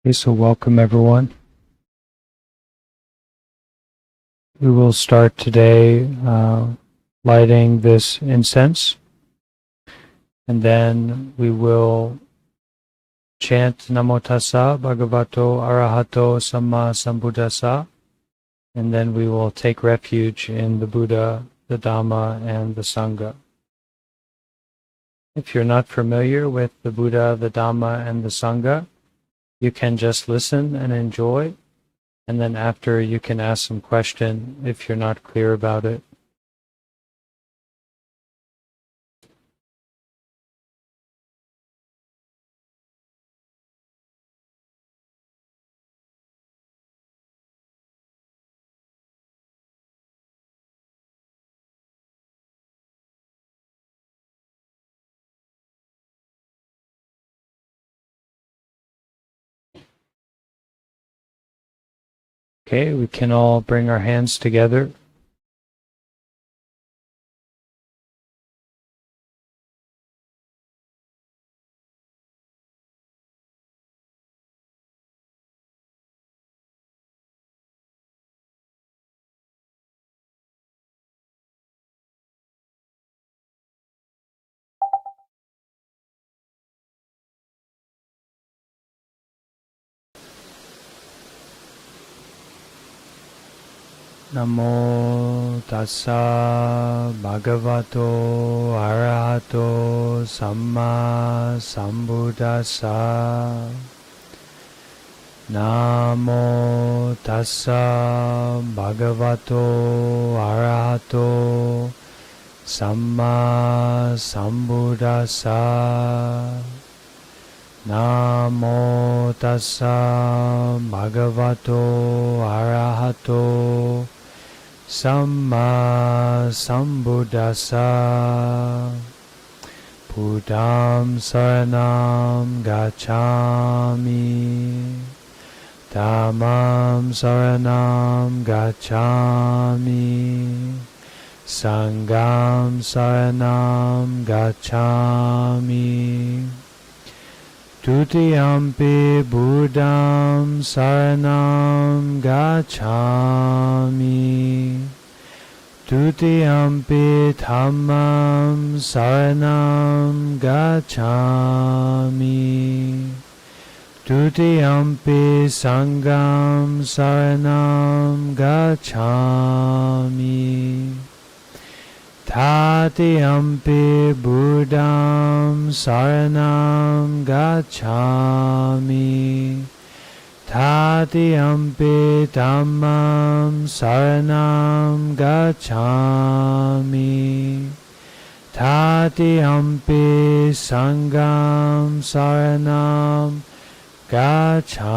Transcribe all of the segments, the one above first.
Okay, so welcome everyone. We will start today lighting this incense, and then we will chant Namo Tassa Bhagavato Arahato Samma Sambuddhassa, and then we will take refuge in the Buddha, the Dhamma, and the Sangha. If you're not familiar with the Buddha, the Dhamma, and the Sangha, you can just listen and enjoy. And then after, you can ask some question if you're not clear about it. Okay, we can all bring our hands together. Namo tassa bhagavato arahato samma sambuddhassa. Namo tassa bhagavato arahato samma sambuddhassa. Namo tassa bhagavato arahato Samma Sambuddhassa. Buddham Saranam Gacchami. Dhammam Saranam Gacchami. Sangham Saranam Gacchami. Tutiyampi Buddham Saranam Gacchami. Tutiyampi Dhammam Saranam Gacchami. Tutiyampi Sangham Saranam Gacchami. Tatiyampi Buddham Saranam Gacchami. Tatiyampi Dhammam Saranam Gacchami. Tatiyampi Sangham Saranam Gacchami.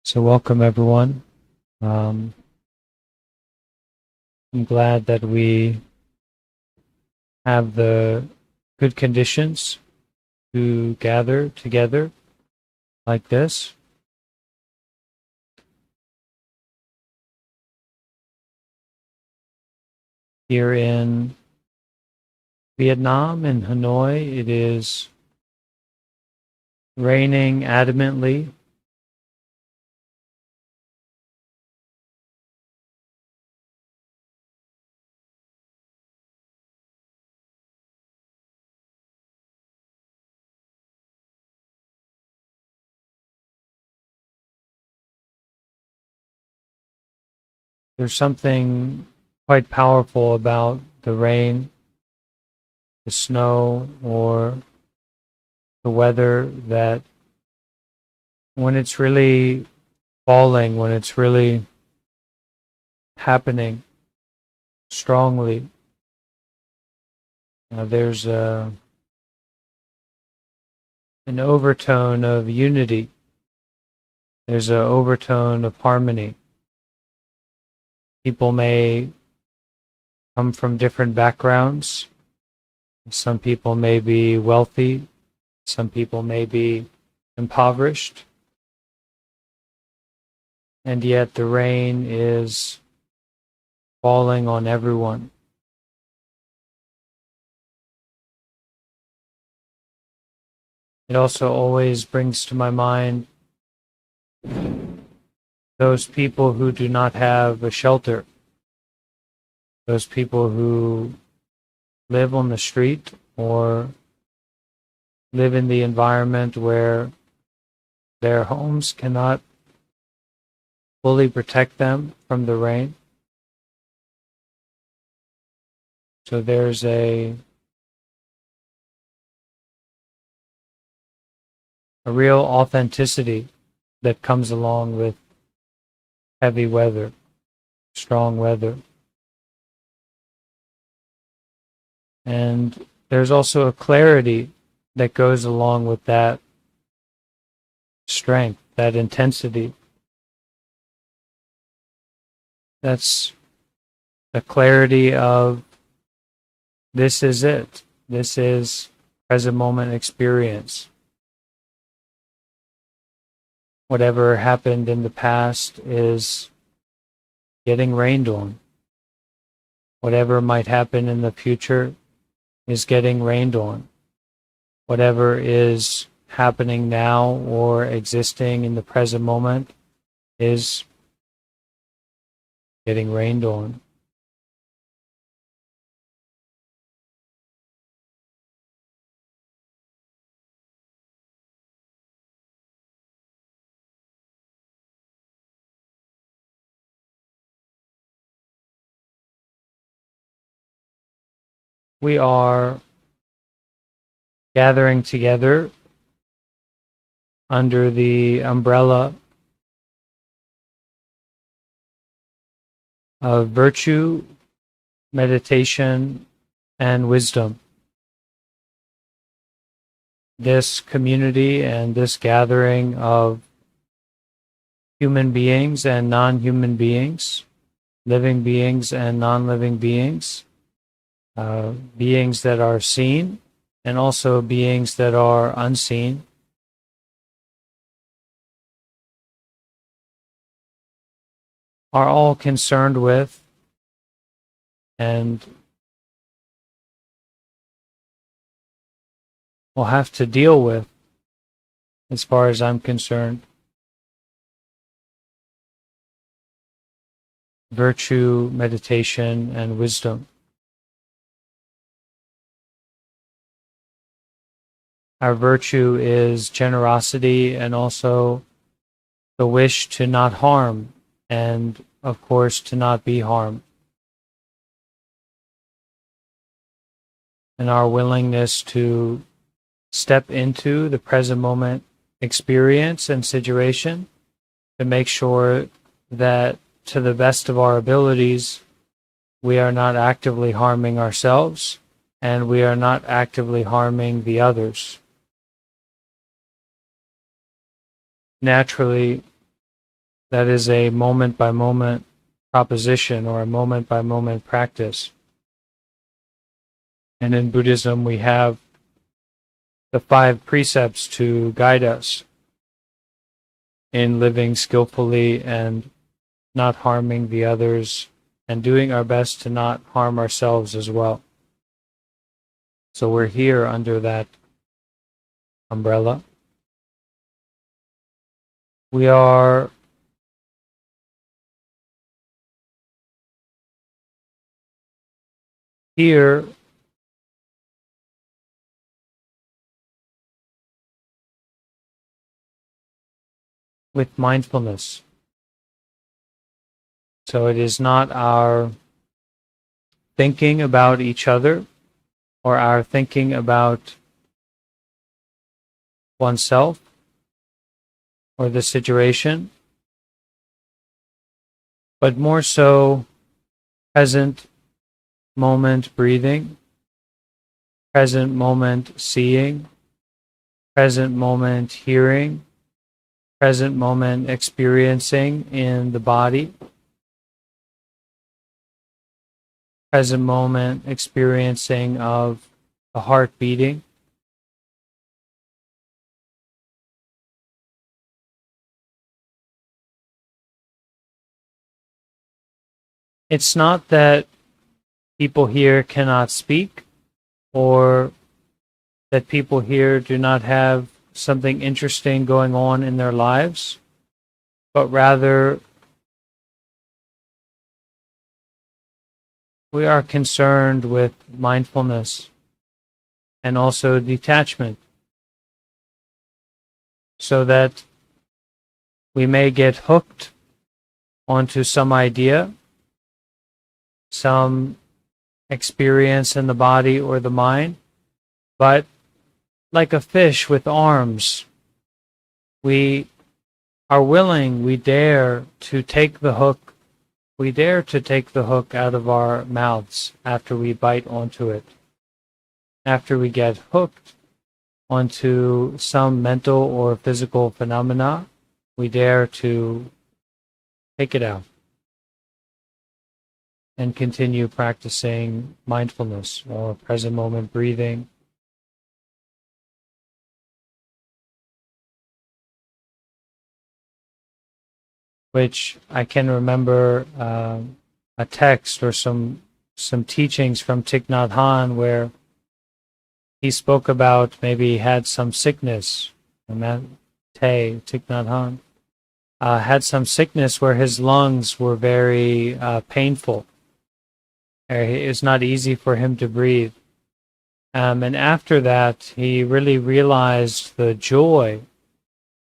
So welcome everyone. I'm glad that we have the good conditions to gather together like this. Here in Vietnam, in Hanoi, it is raining adamantly. There's something quite powerful about the rain, the snow, or the weather that when it's really falling, when it's really happening strongly, there's an overtone of unity. There's an overtone of harmony. People may come from different backgrounds. Some people may be wealthy. Some people may be impoverished. and yet the rain is falling on everyone. It also always brings to my mind those people who do not have a shelter, those people who live on the street or live in the environment where their homes cannot fully protect them from the rain. So there's a real authenticity that comes along with heavy weather, strong weather. And there's also a clarity that goes along with that strength, that intensity. That's the clarity of this is it. This is present moment experience. Whatever happened in the past is getting rained on. Whatever might happen in the future is getting rained on. Whatever is happening now or existing in the present moment is getting rained on. We are gathering together under the umbrella of virtue, meditation, and wisdom. This community and this gathering of human beings and non-human beings, living beings and non-living beings, beings that are seen and also beings that are unseen, are all concerned with and will have to deal with, as far as I'm concerned, virtue, meditation, and wisdom. Our virtue is generosity and also the wish to not harm and, of course, to not be harmed. And our willingness to step into the present moment experience and situation to make sure that, to the best of our abilities, we are not actively harming ourselves and we are not actively harming the others. Naturally, that is a moment-by-moment proposition or a moment-by-moment practice. And in Buddhism, we have the 5 precepts to guide us in living skillfully and not harming the others and doing our best to not harm ourselves as well. So we're here under that umbrella. We are here with mindfulness. So it is not our thinking about each other or our thinking about oneself or the situation, but more so present moment breathing, present moment seeing, present moment hearing, present moment experiencing in the body, present moment experiencing of the heart beating, It's not that people here cannot speak, or that people here do not have something interesting going on in their lives, but rather we are concerned with mindfulness and also detachment, so that we may get hooked onto some idea, some experience in the body or the mind, but like a fish with arms, we are willing, we dare to take the hook, out of our mouths after we bite onto it. After we get hooked onto some mental or physical phenomena, we dare to take it out and continue practicing mindfulness or present moment breathing. Which I can remember a text or some teachings from Thich Nhat Hanh where he spoke about maybe he had some sickness. Thich Nhat Hanh had some sickness where his lungs were very painful. It was not easy for him to breathe. And after that, he really realized the joy,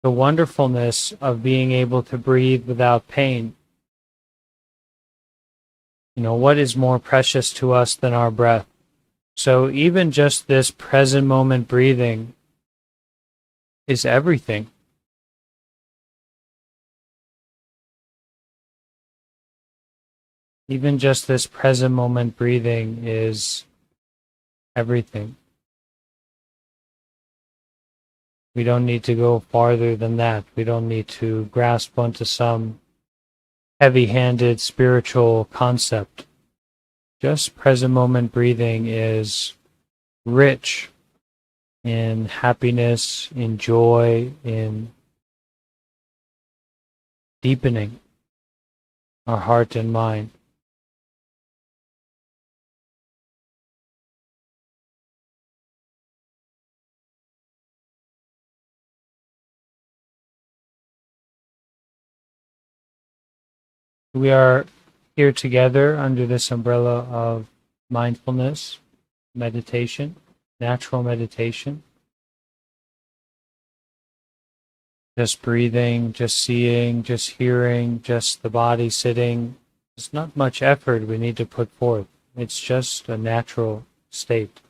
the wonderfulness of being able to breathe without pain. What is more precious to us than our breath? So even just this present moment breathing is everything. Even just this present moment breathing is everything. We don't need to go farther than that. We don't need to grasp onto some heavy-handed spiritual concept. Just present moment breathing is rich in happiness, in joy, in deepening our heart and mind. We are here together under this umbrella of mindfulness, meditation, natural meditation. Just breathing, just seeing, just hearing, just the body sitting. There's not much effort we need to put forth. It's just a natural state.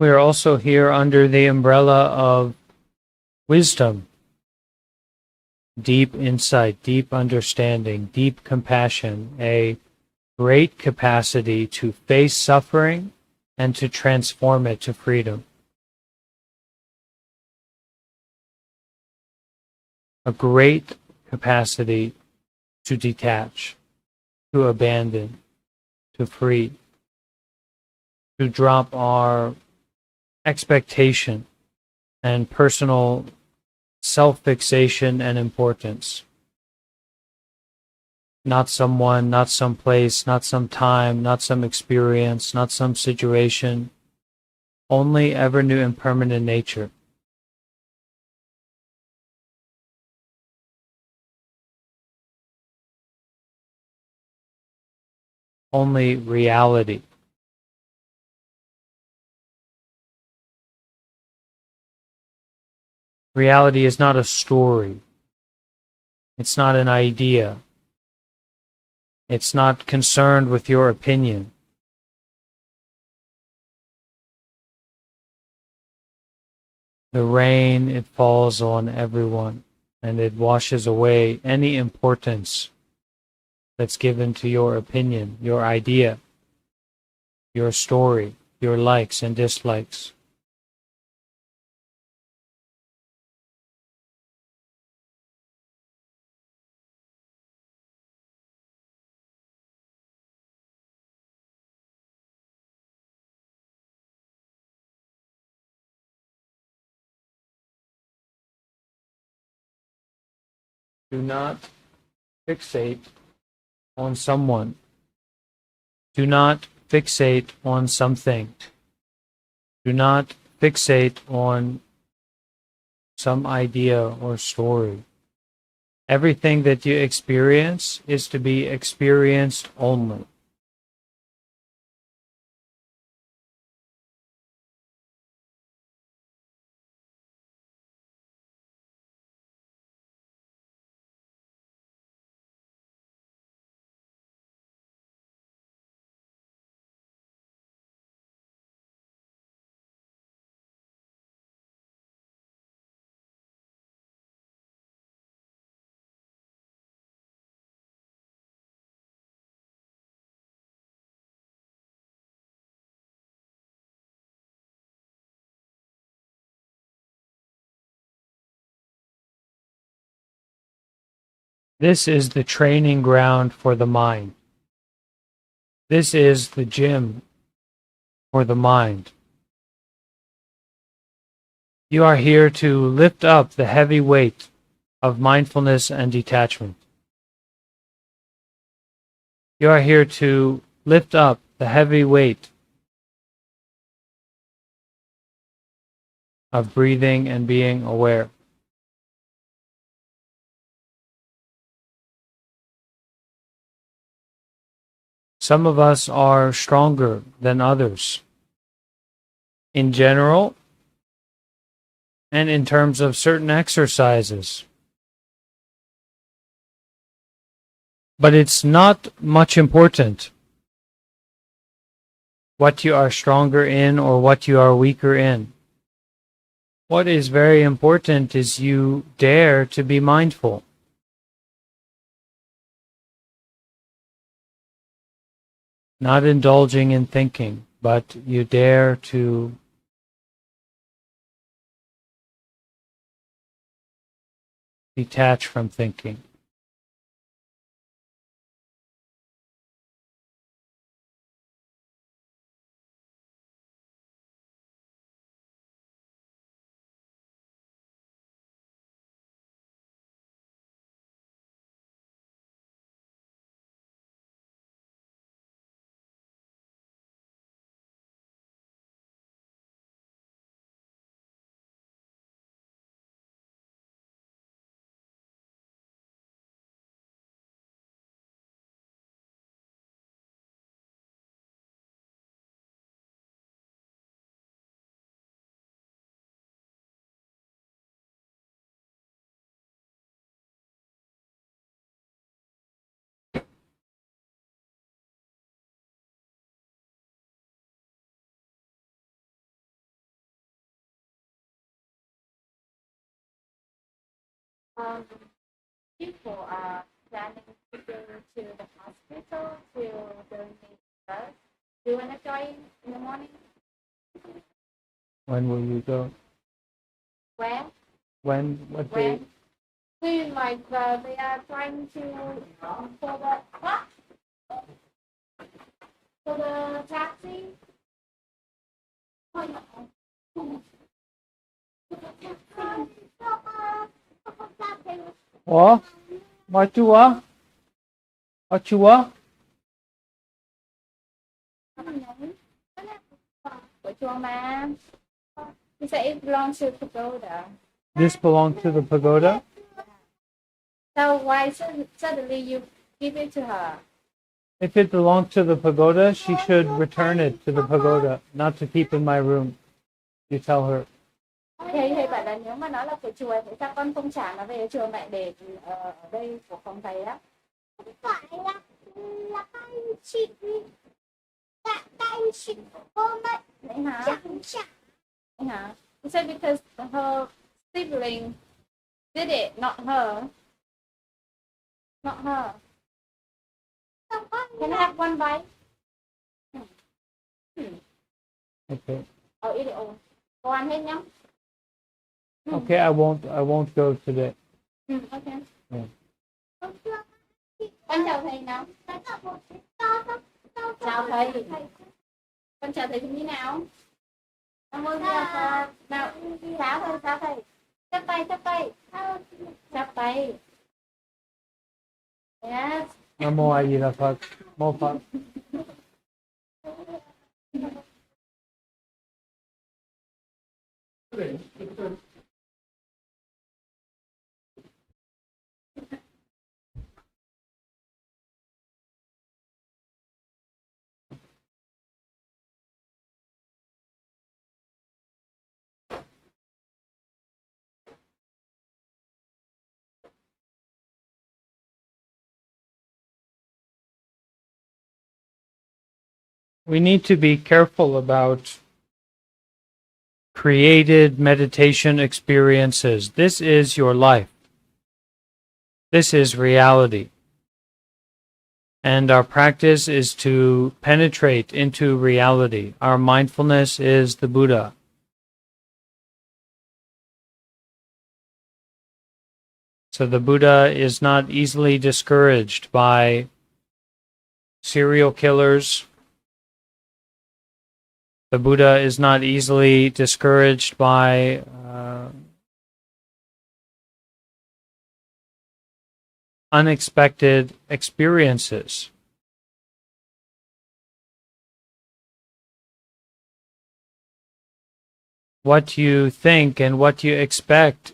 We are also here under the umbrella of wisdom, deep insight, deep understanding, deep compassion, a great capacity to face suffering and to transform it to freedom. A great capacity to detach, to abandon, to free, to drop our expectation and personal self-fixation and importance. Not someone, not some place, not some time, not some experience, not some situation. Only ever new and permanent nature. Only reality. Reality is not a story. It's not an idea. It's not concerned with your opinion. the rain, it falls on everyone, and it washes away any importance that's given to your opinion, your idea, your story, your likes and dislikes. Do not fixate on someone. Do not fixate on something. Do not fixate on some idea or story. Everything that you experience is to be experienced only. This is the training ground for the mind. This is the gym for the mind. You are here to lift up the heavy weight of mindfulness and detachment. You are here to lift up the heavy weight of breathing and being aware. Some of us are stronger than others in general and in terms of certain exercises. But it's not much important what you are stronger in or what you are weaker in. What is very important is you dare to be mindful. Not indulging in thinking, but you dare to detach from thinking. Um, People are planning to go to the hospital to donate blood. Do you want to join in the morning? When will you go? When? When? What day? When? Soon, like they are trying to for the what? For the taxi. Oh, no. 我我住啊，我住啊。Của chùa mà. You say it belongs to pagoda. This belongs to the pagoda? So why suddenly you give it to her? If it belonged to the pagoda, she should return it to the pagoda, not to keep in my room. You tell her. Thầy bảo là nếu mà nó là của chùa thì sao con không trả nó về chùa mẹ để ở đây của phòng thầy á? Không phải là các anh chị cô mẹ vậy hả? Vậy hả? He said because her sibling did it, not her. Not her. Can I have one bite? Okay. Oh, eat it all. Go on hết nhá. Okay, I won't go today. Okay. Yeah. Con chào thầy nào. Chào thầy. Con chào thầy như nào? Cảm ơn nào. Chào thầy. Chắp tay. Chắp tay. Yes. Namo A Di Đà Phật. Mô Phật. We need to be careful about created meditation experiences. This is your life. This is reality. And our practice is to penetrate into reality. Our mindfulness is the Buddha. So the Buddha is not easily discouraged by serial killers. The Buddha is not easily discouraged by unexpected experiences. What you think and what you expect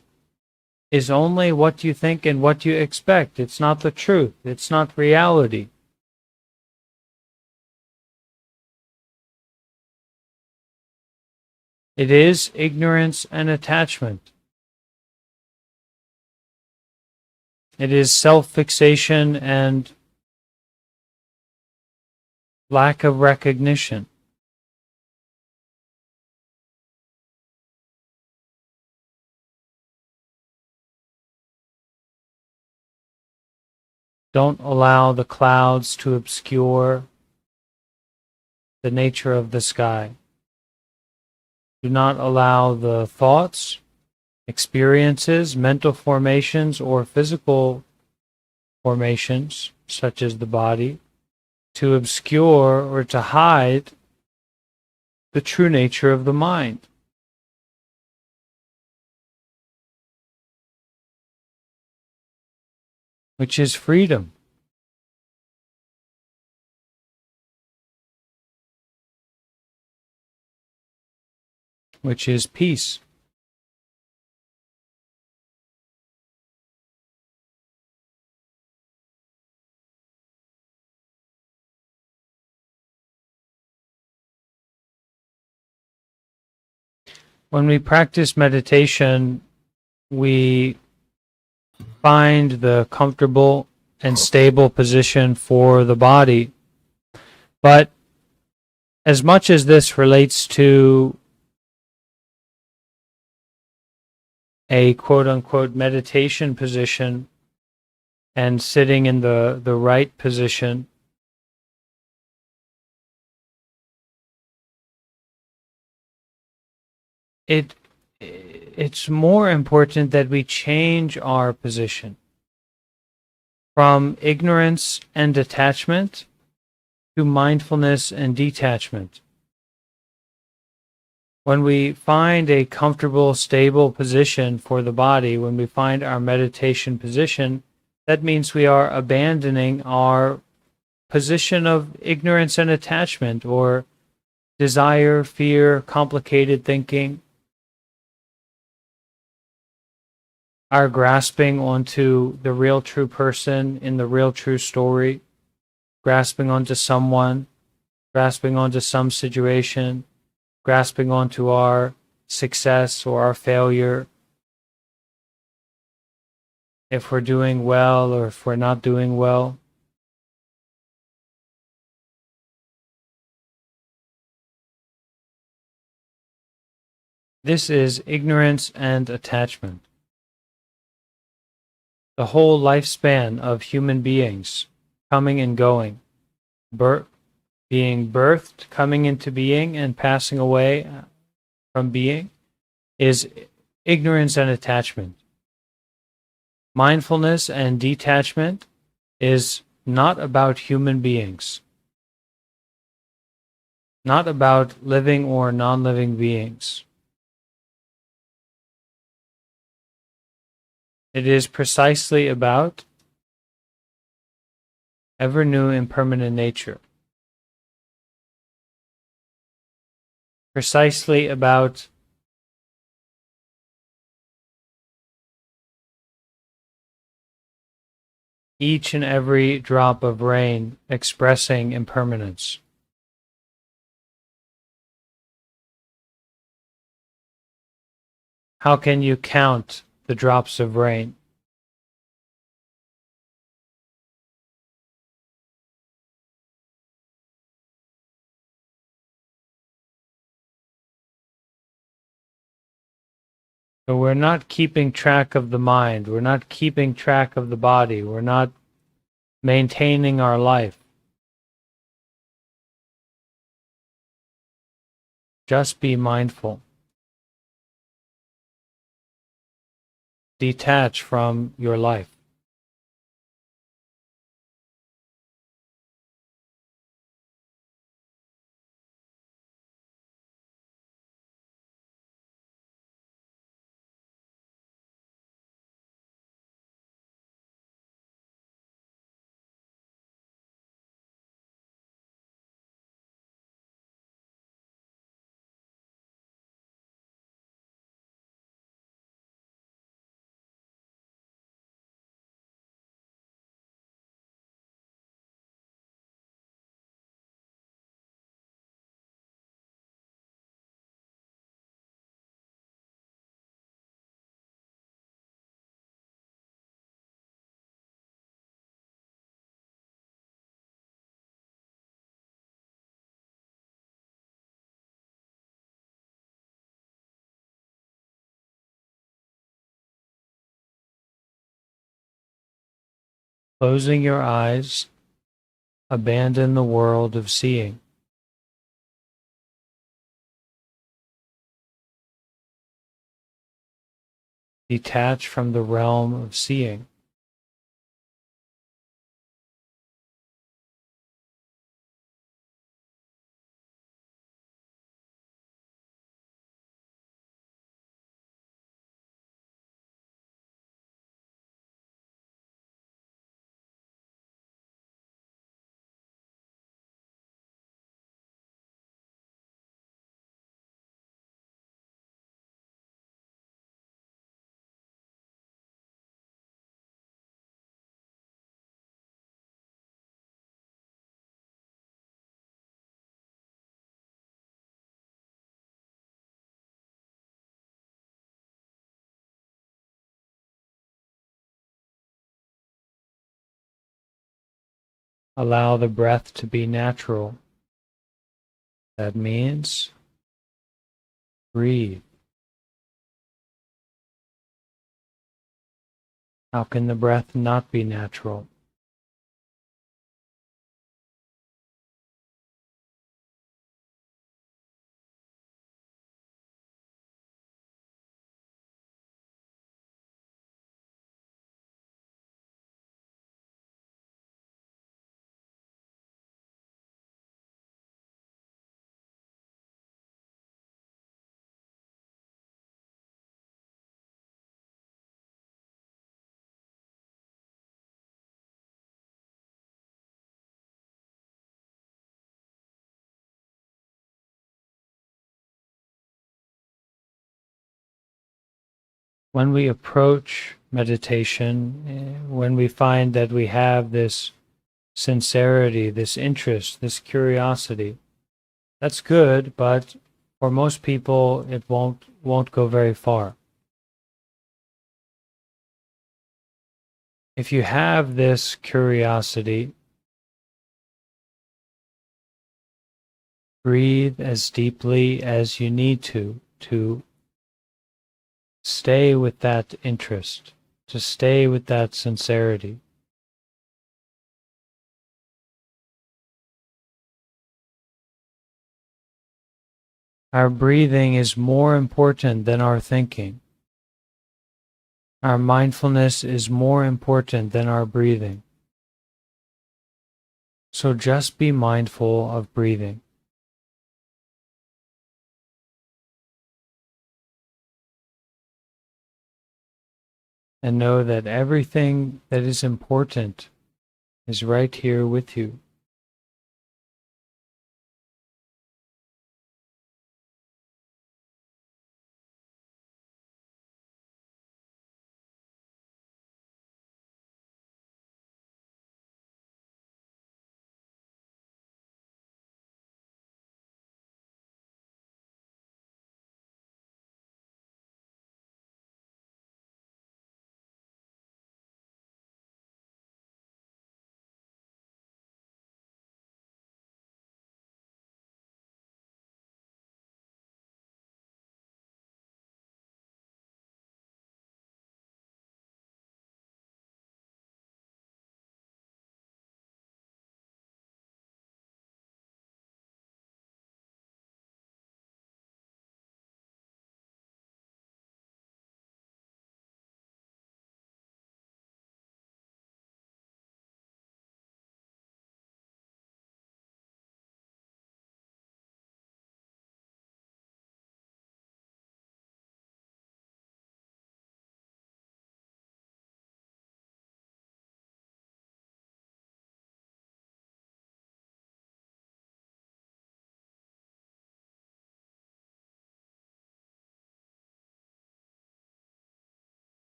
is only what you think and what you expect. It's not the truth. It's not reality. It is ignorance and attachment. It is self-fixation and lack of recognition. Don't allow the clouds to obscure the nature of the sky. Do not allow the thoughts, experiences, mental formations, or physical formations, such as the body, to obscure or to hide the true nature of the mind, which is freedom, which is peace. When we practice meditation, we find the comfortable and stable position for the body. But as much as this relates to a quote-unquote meditation position and sitting in the right position, it's more important that we change our position from ignorance and attachment to mindfulness and detachment. When we find a comfortable, stable position for the body, when we find our meditation position, that means we are abandoning our position of ignorance and attachment, or desire, fear, complicated thinking, our grasping onto the real true person in the real true story, grasping onto someone, grasping onto some situation, grasping onto our success or our failure, if we're doing well or if we're not doing well. This is ignorance and attachment. The whole lifespan of human beings, coming and going, being birthed, coming into being, and passing away from being, is ignorance and attachment. Mindfulness and detachment is not about human beings, not about living or non-living beings. It is precisely about ever new impermanent nature. Precisely about each and every drop of rain expressing impermanence. How can you count the drops of rain? So we're not keeping track of the mind, we're not keeping track of the body, we're not maintaining our life. Just be mindful. Detach from your life. Closing your eyes, abandon the world of seeing. Detach from the realm of seeing. Allow the breath to be natural. That means breathe. How can the breath not be natural? When we approach meditation, when we find that we have this sincerity, this interest, this curiosity, that's good, but for most people it won't go very far. If you have this curiosity, breathe as deeply as you need to stay with that interest, to stay with that sincerity. Our breathing is more important than our thinking. Our mindfulness is more important than our breathing. So just be mindful of breathing. And know that everything that is important is right here with you.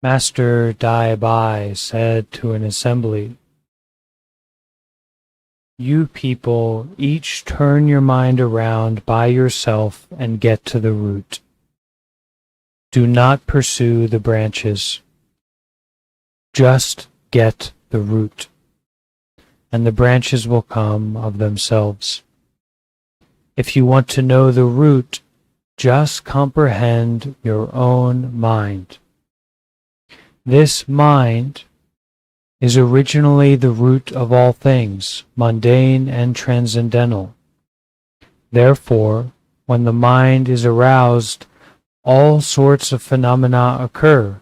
Master Dai Bai said to an assembly, "You people each turn your mind around by yourself and get to the root. Do not pursue the branches. Just get the root, and the branches will come of themselves. If you want to know the root, just comprehend your own mind. This mind is originally the root of all things, mundane and transcendental. Therefore, when the mind is aroused, all sorts of phenomena occur.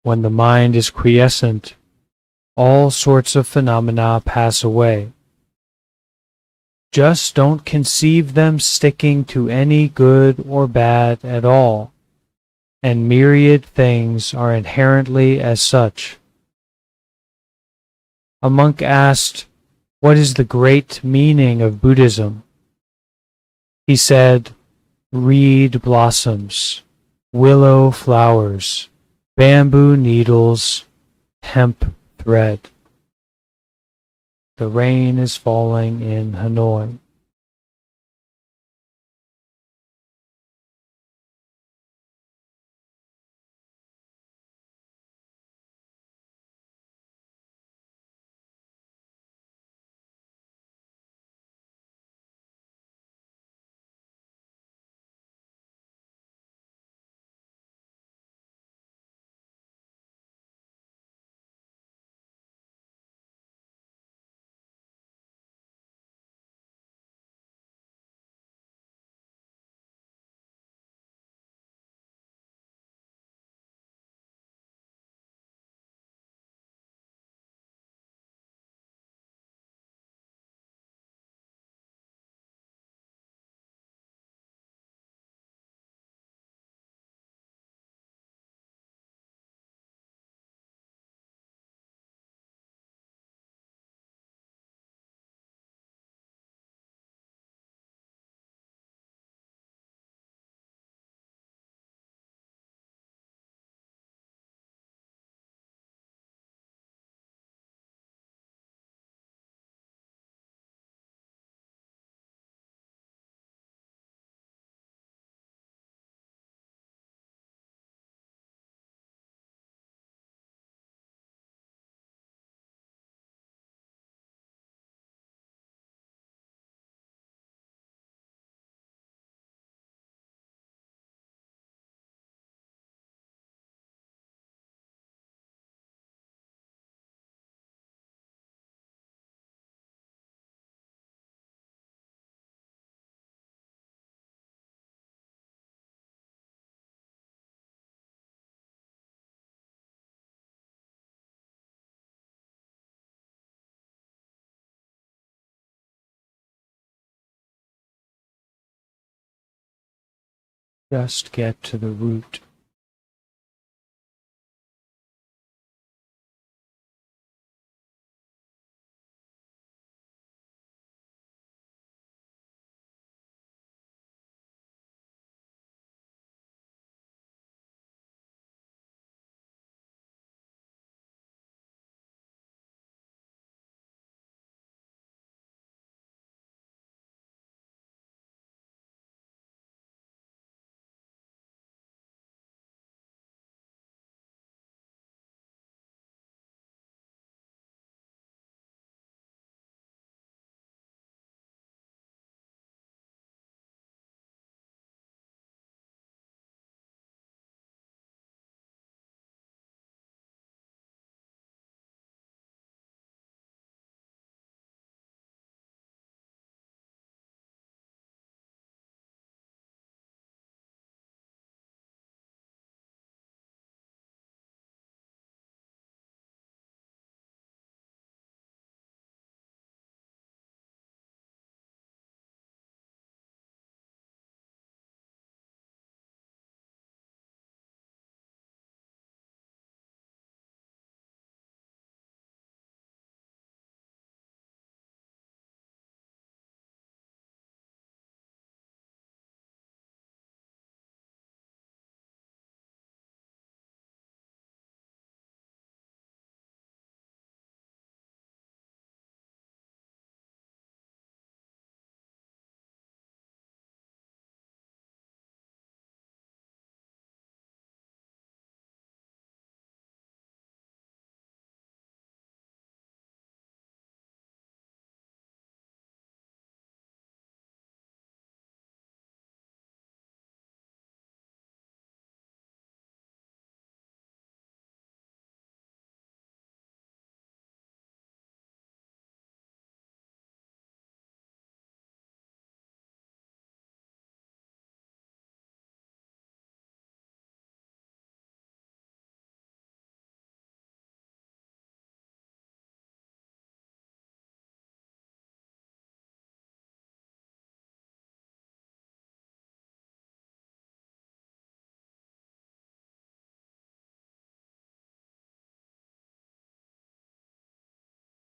When the mind is quiescent, all sorts of phenomena pass away. Just don't conceive them sticking to any good or bad at all, and myriad things are inherently as such. A monk asked, "What is the great meaning of Buddhism?" He said, "Reed blossoms, willow flowers, bamboo needles, hemp thread." The rain is falling in Hanoi. Just get to the root.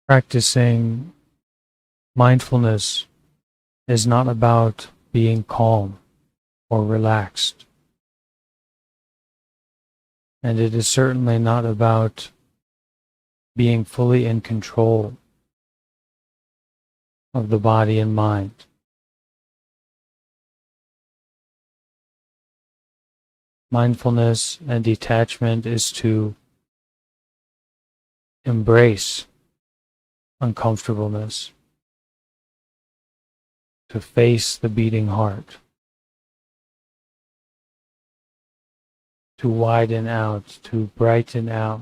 Practicing mindfulness is not about being calm or relaxed. And it is certainly not about being fully in control of the body and mind. Mindfulness and detachment is to embrace uncomfortableness, to face the beating heart, to widen out, to brighten out,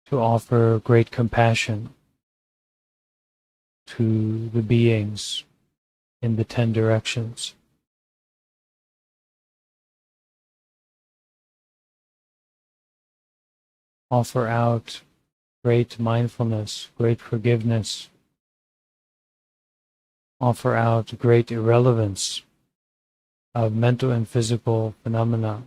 to offer great compassion to the beings in the 10 directions. Offer out great mindfulness, great forgiveness. Offer out great irrelevance of mental and physical phenomena.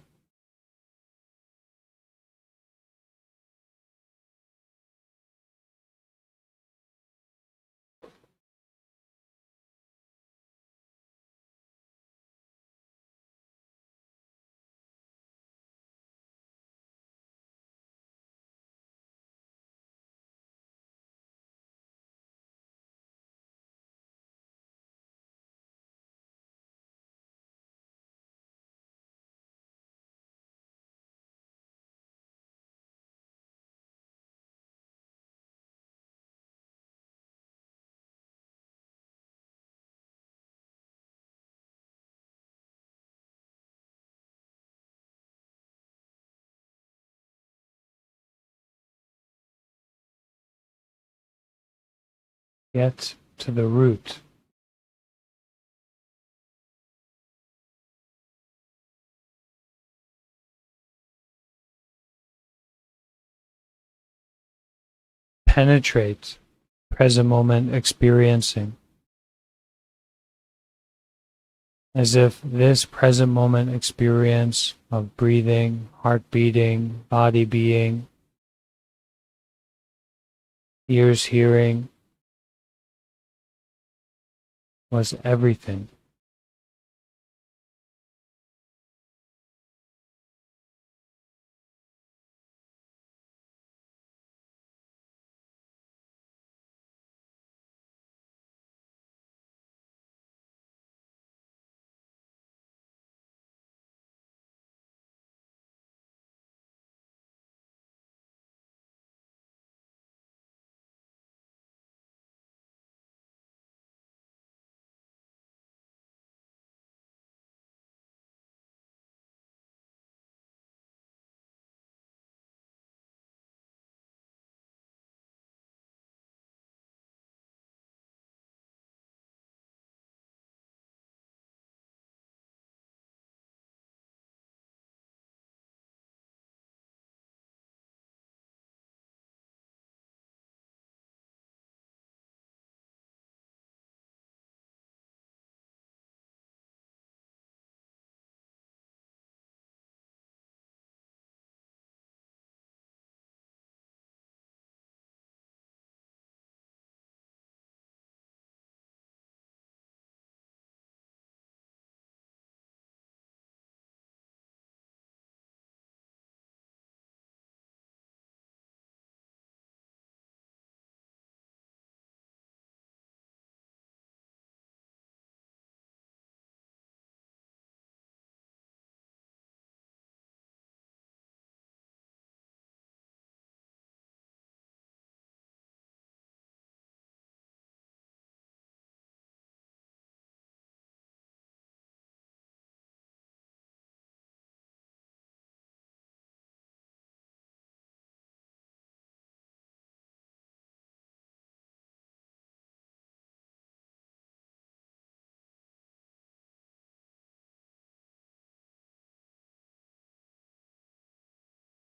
Get to the root. Penetrate present moment experiencing, as if this present moment experience of breathing, heart beating, body being, ears hearing, was everything.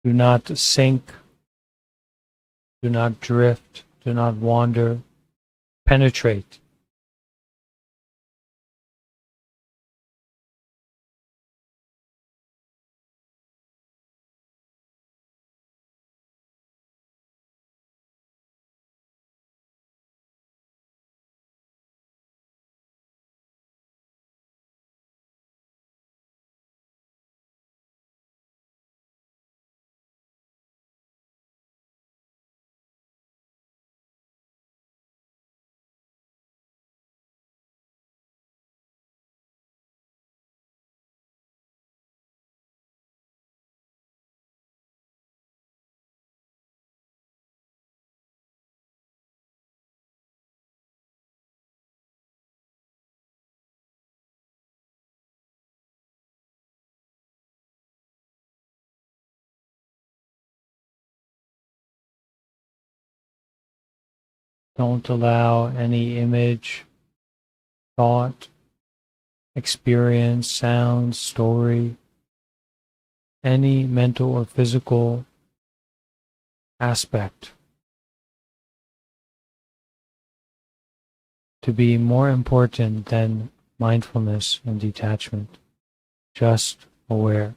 Do not sink, do not drift, do not wander. Penetrate. Don't allow any image, thought, experience, sound, story, any mental or physical aspect to be more important than mindfulness and detachment. Just aware.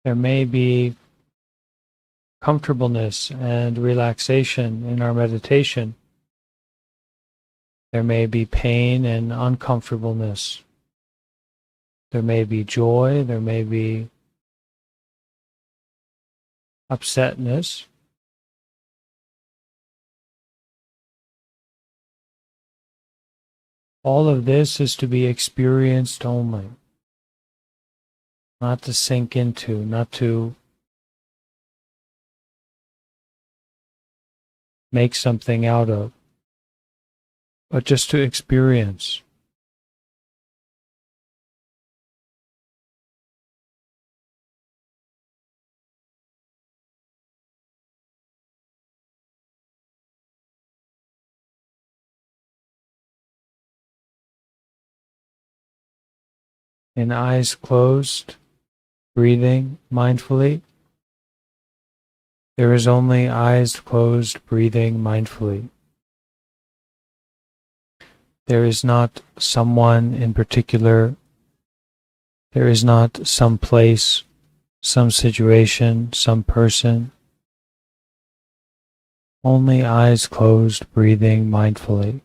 There may be comfortableness and relaxation in our meditation. There may be pain and uncomfortableness. There may be joy. There may be upsetness. All of this is to be experienced only, not to sink into, not to make something out of, but just to experience. In eyes closed, breathing mindfully, there is only eyes closed, breathing mindfully. There is not someone in particular. There is not some place, some situation, some person. Only eyes closed, breathing mindfully.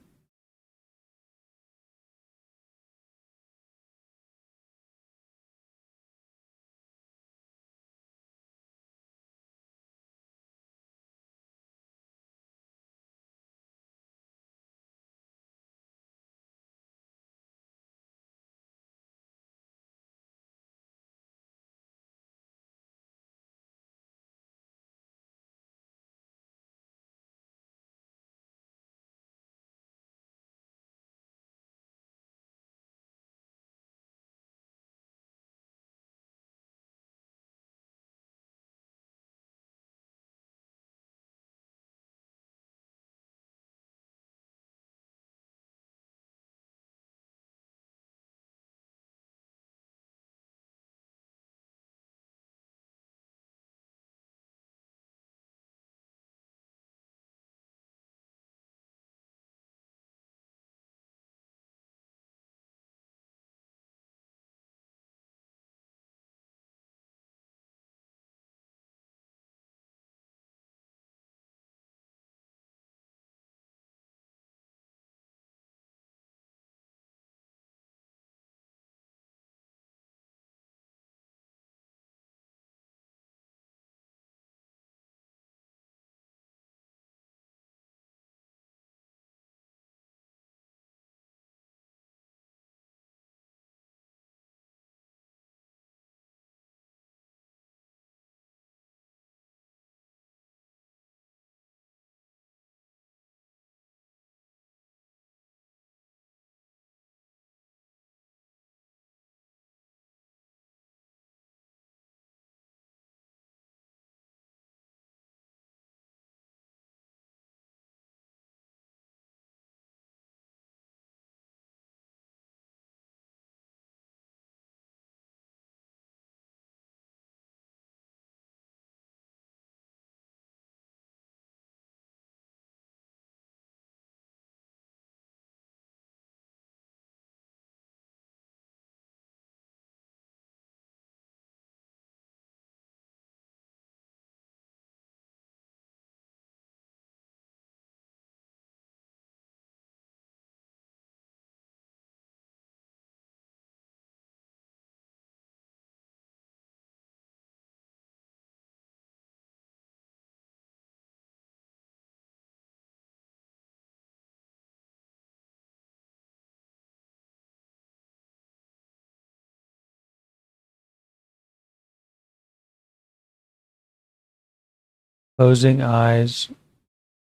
closing eyes,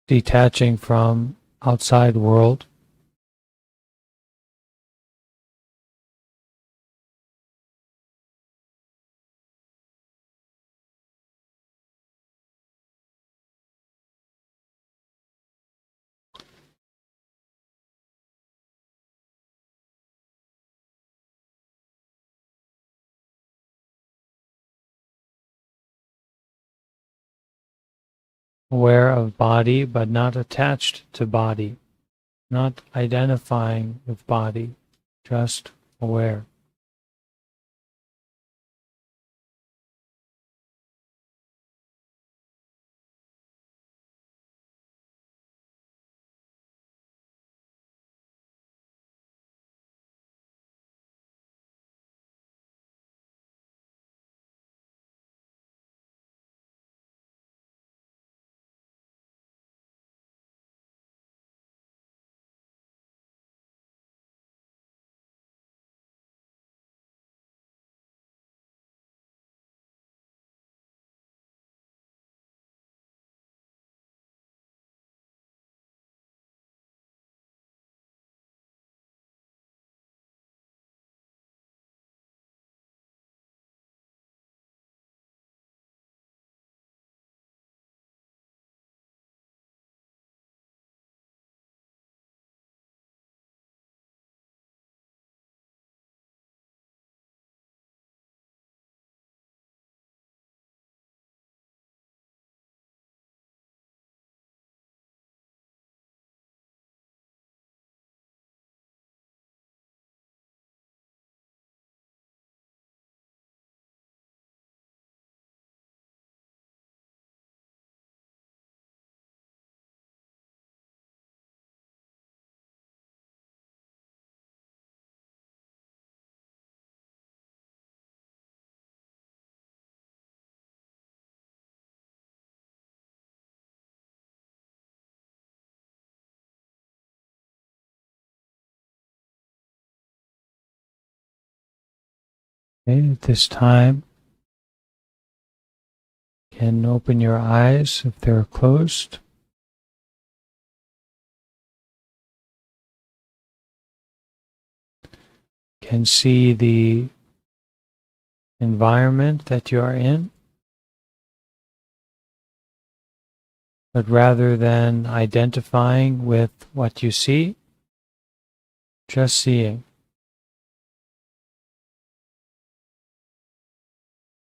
detaching from outside world. Aware of body, but not attached to body, not identifying with body, just aware. Okay, at this time, you can open your eyes if they're closed. You can see the environment that you are in, but rather than identifying with what you see, just seeing.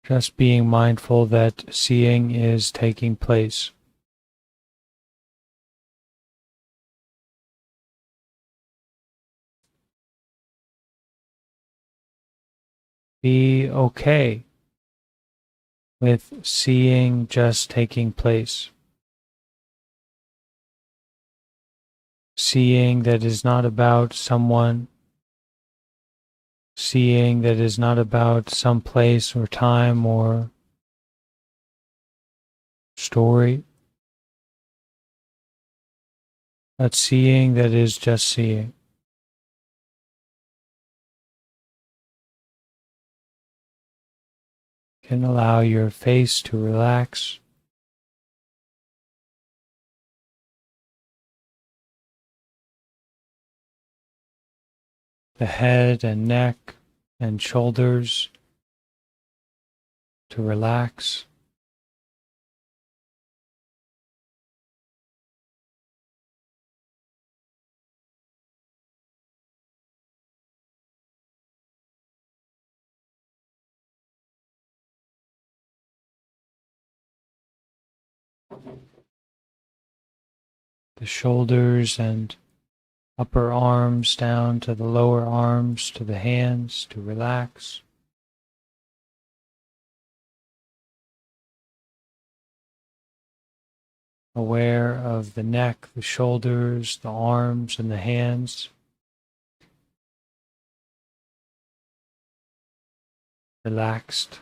Just being mindful that seeing is taking place. Be okay with seeing just taking place. Seeing that is not about someone, seeing that is not about some place or time or story, but seeing that is just seeing. You can allow your face to relax. The head and neck and shoulders to relax. The shoulders and upper arms down to the lower arms, to the hands, to relax. Aware of the neck, the shoulders, the arms, and the hands. Relaxed.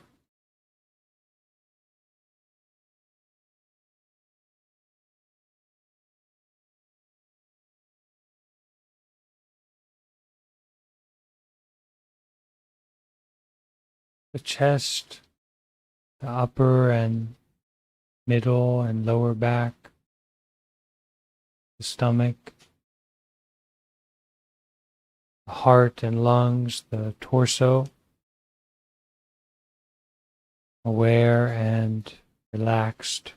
The chest, the upper and middle and lower back, the stomach, the heart and lungs, the torso, aware and relaxed.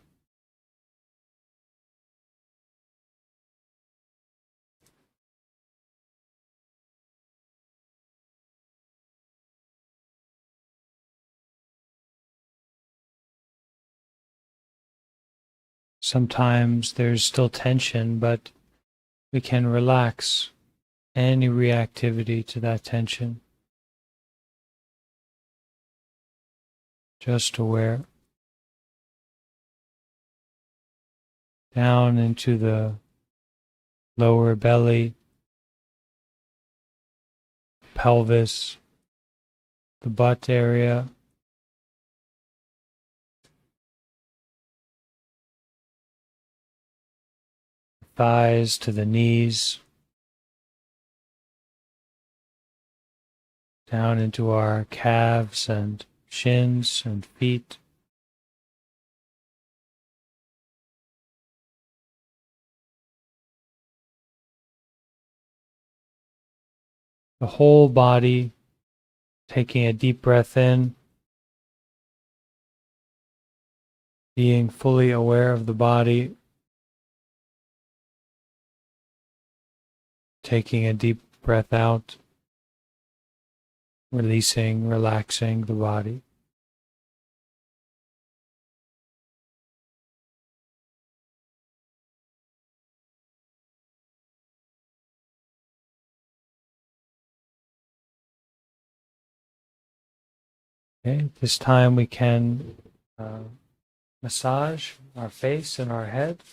Sometimes there's still tension, but we can relax any reactivity to that tension. Just aware. Down into the lower belly, pelvis, the butt area, thighs to the knees, down into our calves and shins and feet. The whole body, taking a deep breath in, being fully aware of the body, taking a deep breath out, releasing, relaxing the body. Okay, this time we can massage our face and our head.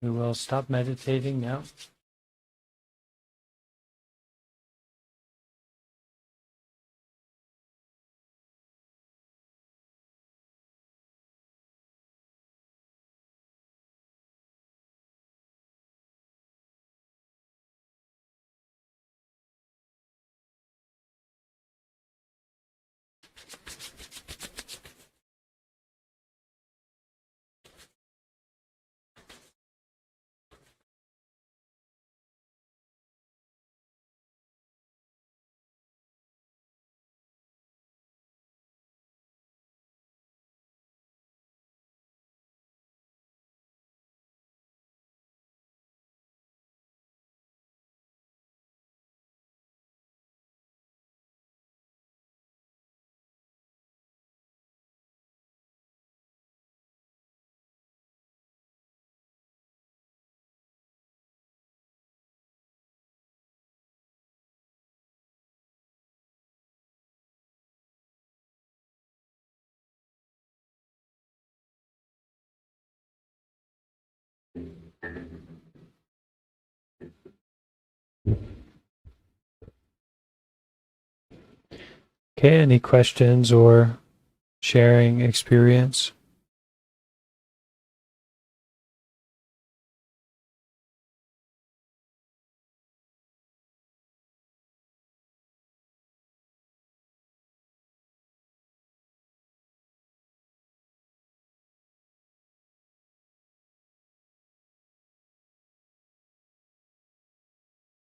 We will stop meditating now. Okay, any questions or sharing experience?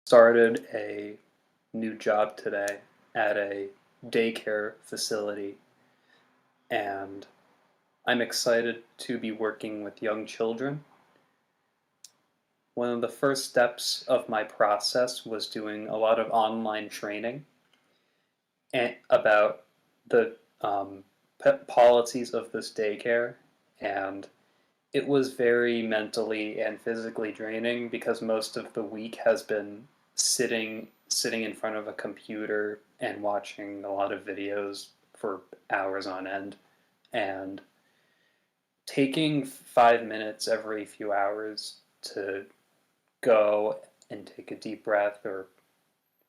Started a new job today at a daycare facility, and I'm excited to be working with young children. One of the first steps of my process was doing a lot of online training about the policies of this daycare, and it was very mentally and physically draining because most of the week has been sitting in front of a computer and watching a lot of videos for hours on end, and taking 5 minutes every few hours to go and take a deep breath or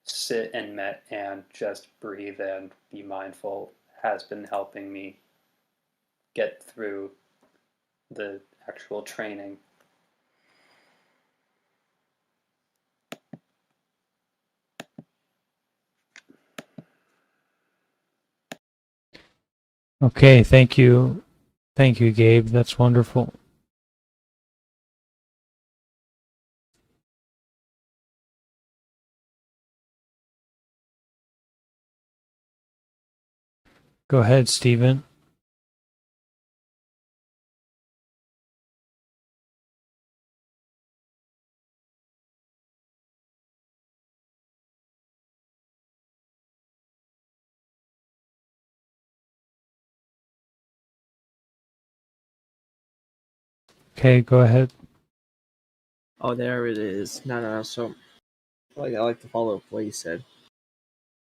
sit and and just breathe and be mindful has been helping me get through the actual training. Okay, thank you. Thank you, Gabe. That's wonderful. Go ahead, Stephen. Okay, go ahead. Oh, there it is. No. So, I like to follow up what you said.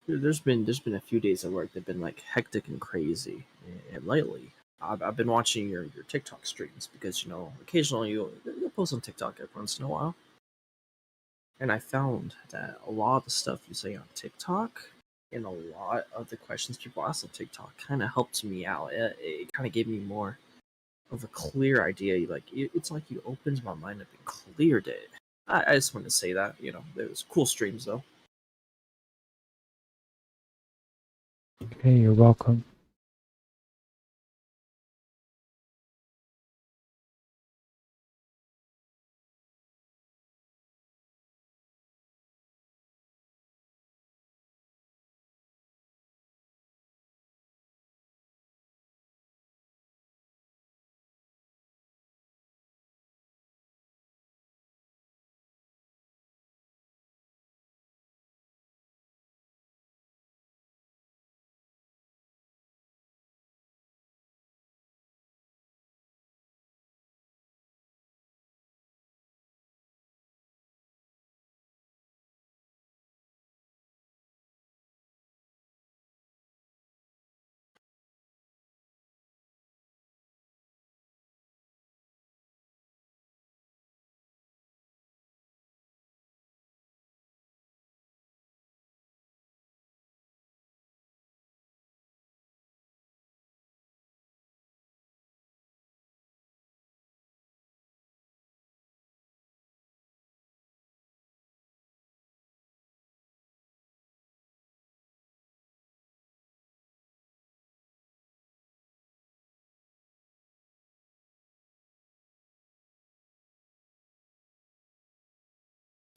There's been a few days at work that've been like hectic and crazy, and lately I've been watching your TikTok streams because occasionally you'll post on TikTok every once in a while, and I found that a lot of the stuff you say on TikTok and a lot of the questions people ask on TikTok kind of helped me out. It kind of gave me more of a clear idea. It's like you opened my mind up and cleared it. I just wanted to say that it was cool streams though. Okay, you're welcome.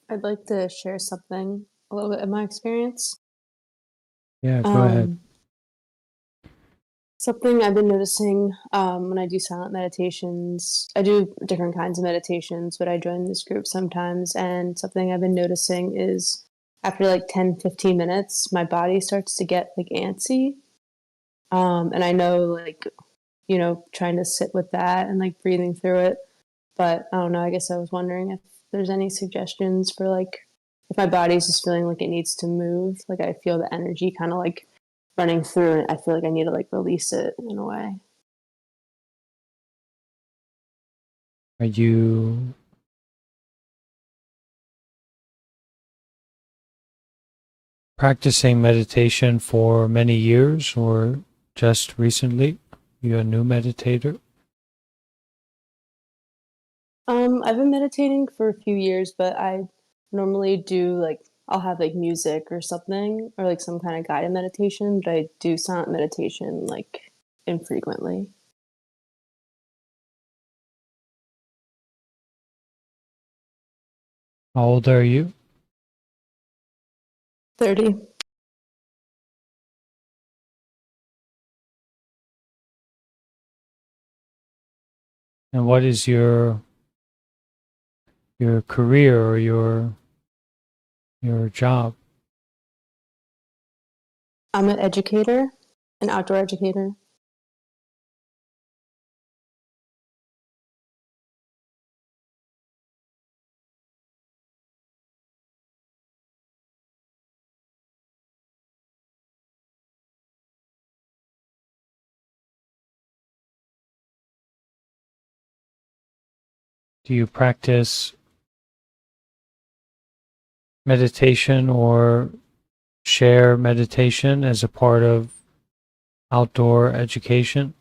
I'd like to share something, a little bit of my experience. Yeah, go ahead. Something I've been noticing when I do silent meditations. I do different kinds of meditations, but I join this group sometimes. And something I've been noticing is after like 10, 15 minutes, my body starts to get like antsy. And I know, like, trying to sit with that and like breathing through it. But I don't know, I guess I was wondering if there's any suggestions for like if my body's just feeling like it needs to move, like I feel the energy kind of like running through and I feel like I need to like release it in a way. Are you practicing meditation for many years or just recently? You a new meditator? I've been meditating for a few years, but I normally do like I'll have like music or something or like some kind of guided meditation, but I do silent meditation like infrequently. How old are you? 30. And what is your career or your job? I'm an educator, an outdoor educator. Do you practice meditation or share meditation as a part of outdoor education?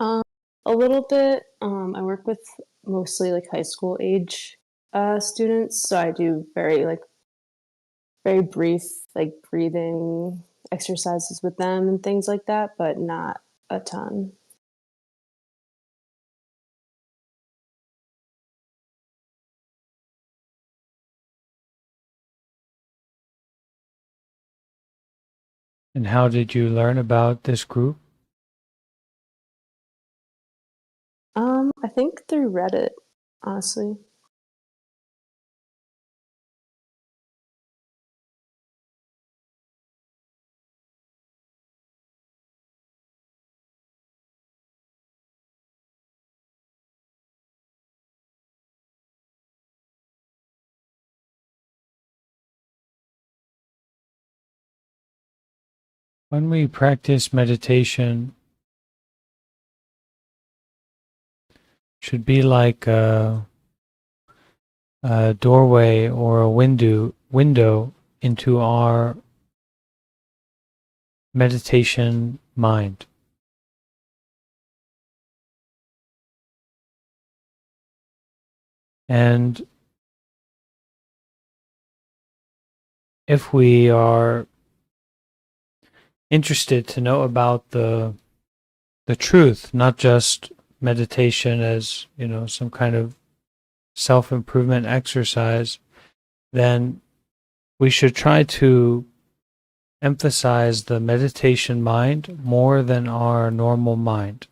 Um, a little bit. I work with mostly like high school age students, so I do very brief like breathing exercises with them and things like that, but not a ton. And how did you learn about this group? I think through Reddit, honestly. When we practice meditation, should be like a doorway or a window into our meditation mind. And if we are interested to know about the truth, not just meditation as, some kind of self-improvement exercise, then we should try to emphasize the meditation mind more than our normal mind.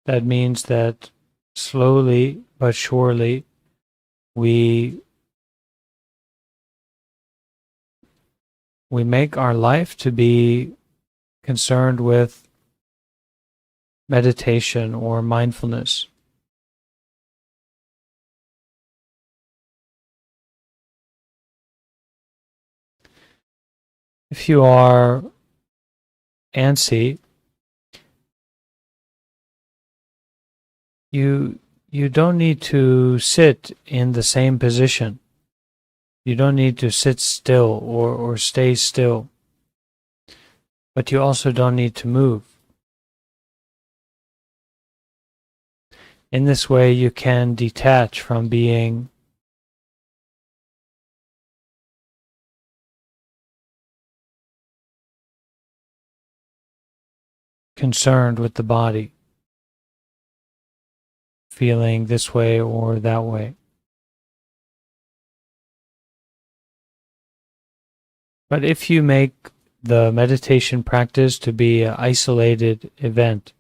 That means that slowly but surely we make our life to be concerned with meditation or mindfulness. If you are antsy, you don't need to sit in the same position. You don't need to sit still or stay still. But you also don't need to move. In this way, you can detach from being concerned with the body, feeling this way or that way. But if you make the meditation practice to be an isolated event,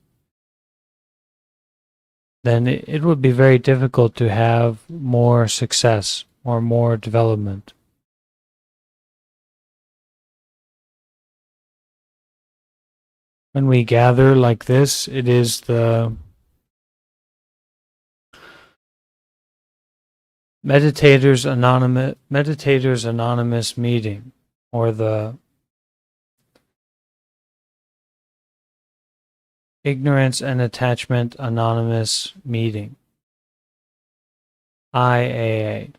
then it would be very difficult to have more success or more development. When we gather like this, it is the Meditators Anonymous meeting, or the Ignorance and Attachment Anonymous meeting. IAA,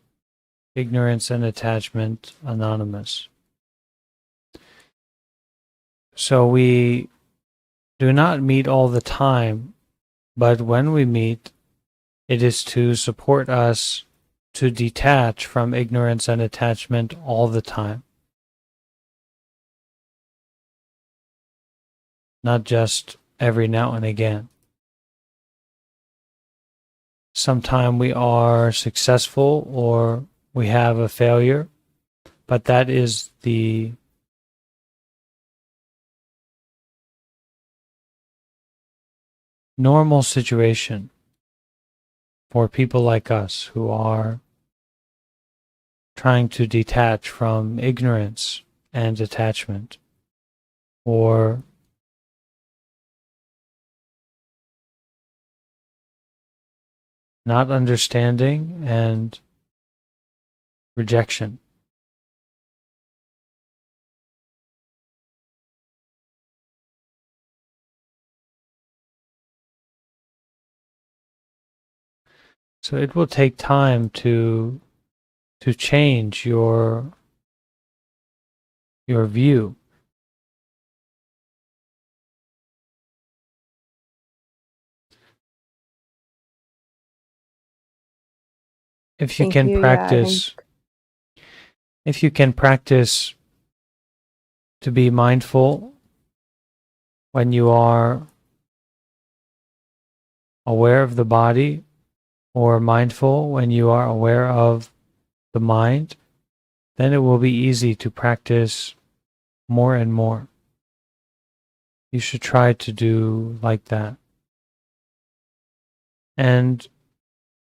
Ignorance and Attachment Anonymous. So we do not meet all the time, but when we meet, it is to support us to detach from ignorance and attachment all the time. Not just every now and again. Sometime we are successful or we have a failure, but that is the normal situation for people like us who are trying to detach from ignorance and attachment, or not understanding and rejection. So it will take time to change your view. If you Thank can you. Yeah, I think practice If you can practice to be mindful when you are aware of the body, or mindful when you are aware of the mind, then it will be easy to practice more and more. You should try to do like that. And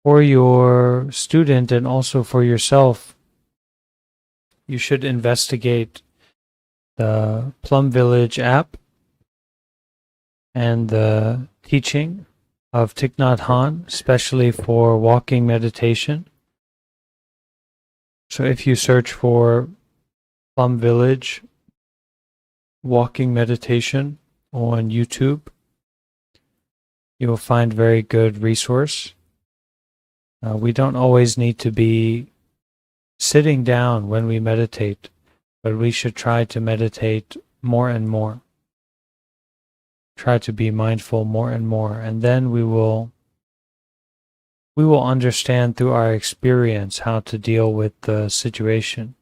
for your student and also for yourself, you should investigate the Plum Village app and the teaching of Thich Nhat Hanh, especially for walking meditation. So if you search for Plum Village walking meditation on YouTube, you will find very good resource. We don't always need to be sitting down when we meditate, but we should try to meditate more and more. Try to be mindful more and more, and then we will understand through our experience how to deal with the situation.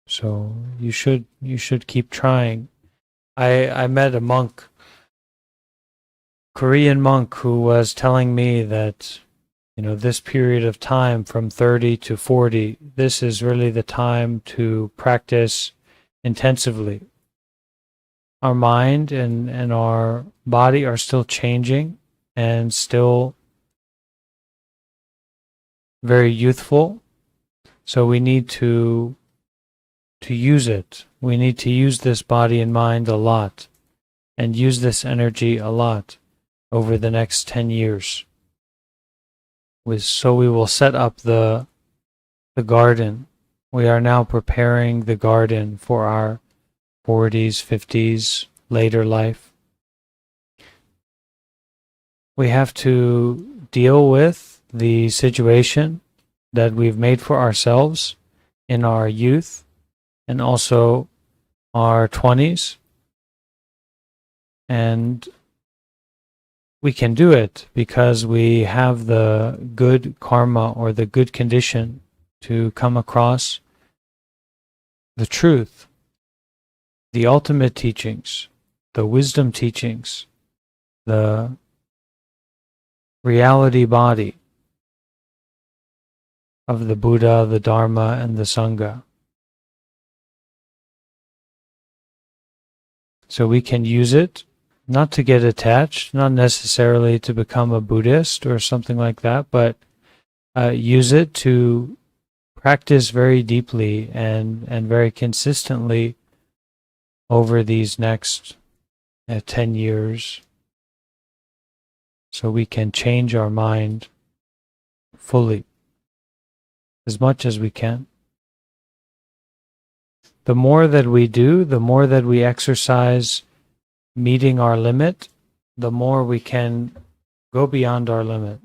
So you should keep trying. I met a monk, Korean monk, who was telling me that, this period of time from 30 to 40, this is really the time to practice intensively. Our mind and our body are still changing and still very youthful. So we need to use it. We need to use this body and mind a lot and use this energy a lot over the next 10 years. So we will set up the garden. We are now preparing the garden for our 40s, 50s, later life. We have to deal with the situation that we've made for ourselves in our youth and also our 20s. And we can do it because we have the good karma or the good condition to come across the truth, the ultimate teachings, the wisdom teachings, the reality body of the Buddha, the Dharma, and the Sangha. So we can use it not to get attached, not necessarily to become a Buddhist or something like that, but use it to practice very deeply and very consistently over these next 10 years, so we can change our mind fully as much as we can. The more that we do, the more that we exercise meeting our limit, the more we can go beyond our limit.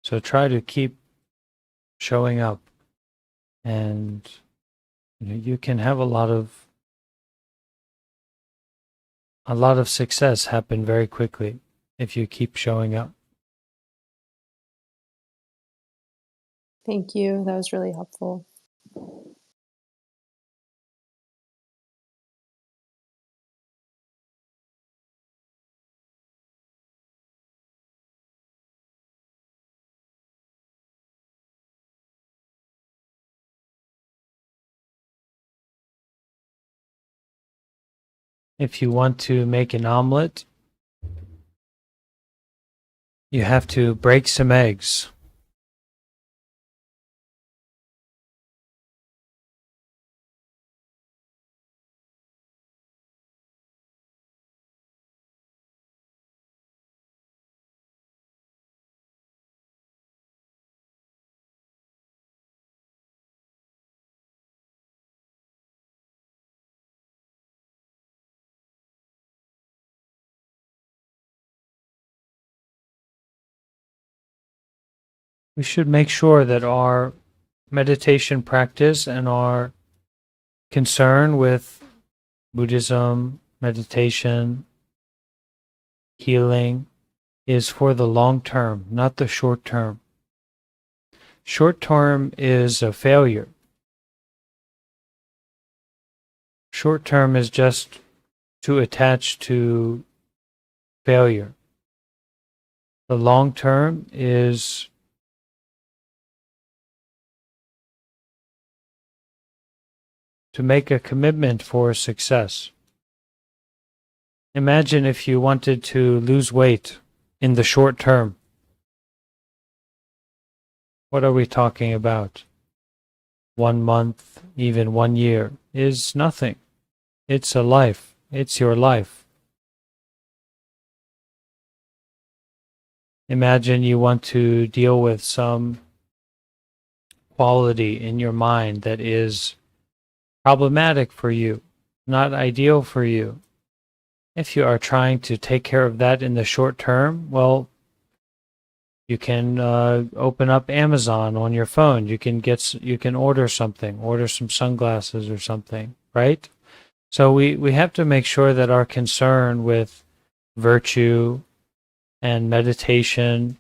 So try to keep showing up, and you can have a lot of success happen very quickly if you keep showing up. Thank you. That was really helpful. If you want to make an omelet, you have to break some eggs. We should make sure that our meditation practice and our concern with Buddhism, meditation, healing is for the long term, not the short term. Short term is a failure. Short term is just to attach to failure. The long term is to make a commitment for success. Imagine if you wanted to lose weight in the short term. What are we talking about? 1 month, even 1 year is nothing. It's a life. It's your life. Imagine you want to deal with some quality in your mind that is problematic for you, not ideal for you. If you are trying to take care of that in the short term, well, you can open up Amazon on your phone. You can order something, order some sunglasses or something, right? So we have to make sure that our concern with virtue and meditation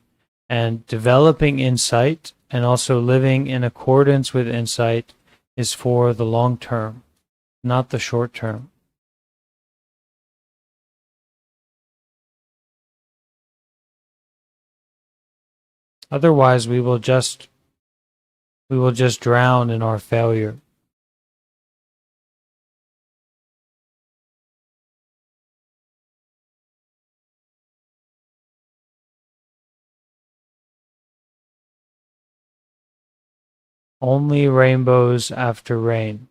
and developing insight and also living in accordance with insight is for the long term, not the short term. Otherwise, we will just drown in our failure. Only rainbows after rain.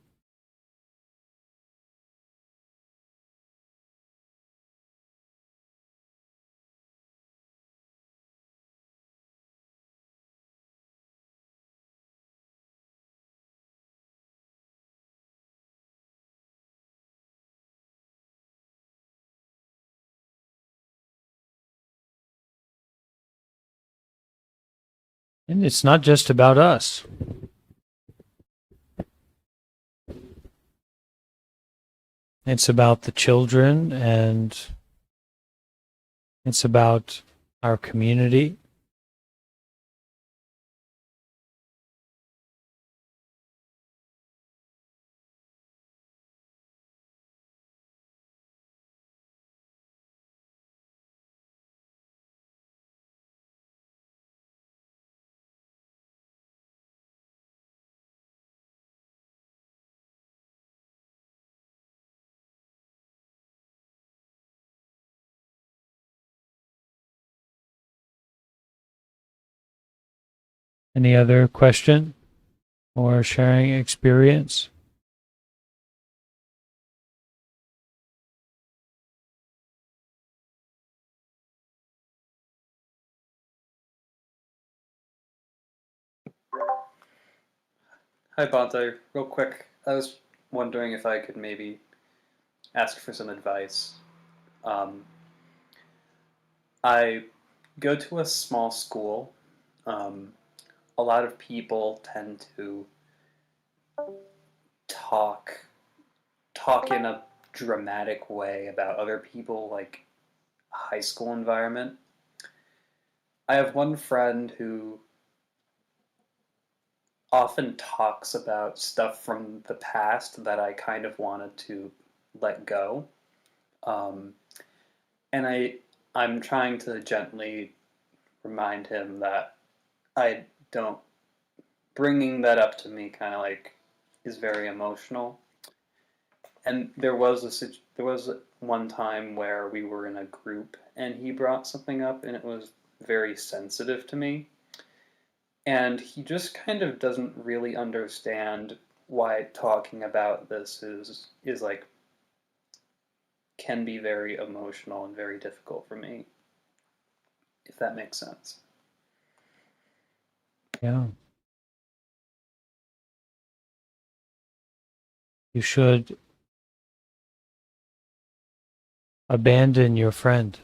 And it's not just about us. It's about the children, and it's about our community. Any other question or sharing experience? Hi, Bante. Real quick, I was wondering if I could maybe ask for some advice. I go to a small school. A lot of people tend to talk in a dramatic way about other people, like a high school environment. I have one friend who often talks about stuff from the past that I kind of wanted to let go. Um, and I'm trying to gently remind him that I don't, bringing that up to me kind of like is very emotional. And there was one time where we were in a group and he brought something up and it was very sensitive to me. And he just kind of doesn't really understand why talking about this is like can be very emotional and very difficult for me, if that makes sense. Yeah. You should abandon your friend.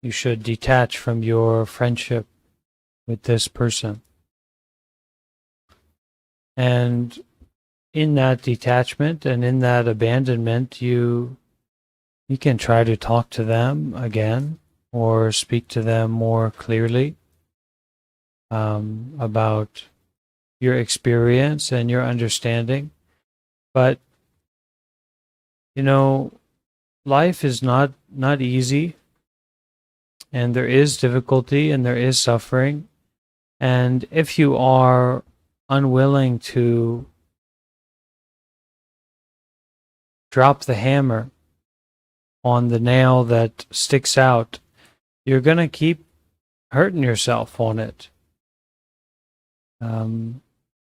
You should detach from your friendship with this person. And in that detachment and in that abandonment, you You can try to talk to them again or speak to them more clearly about your experience and your understanding. But, life is not easy, and there is difficulty and there is suffering. And if you are unwilling to drop the hammer on the nail that sticks out, you're going to keep hurting yourself on it. And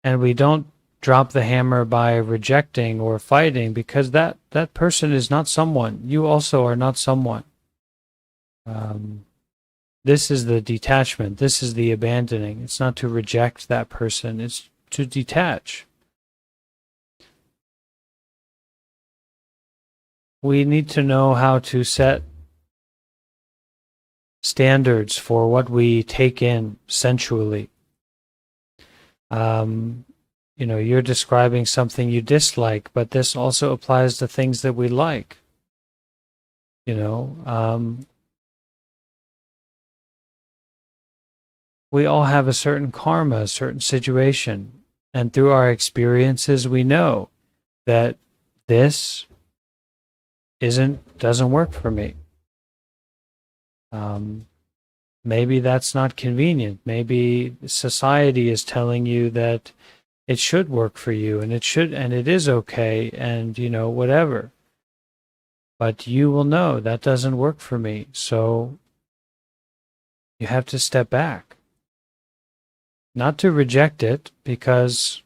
we don't drop the hammer by rejecting or fighting, because that person is not someone. You also are not someone. This is the detachment. This is the abandoning. It's not to reject that person. It's to detach. We need to know how to set standards for what we take in sensually. You're describing something you dislike, but this also applies to things that we like. We all have a certain karma, a certain situation, and through our experiences, we know that this doesn't work for me. Maybe that's not convenient. Maybe society is telling you that it should work for you, and it is okay, and whatever. But you will know that doesn't work for me, so you have to step back. Not to reject it, because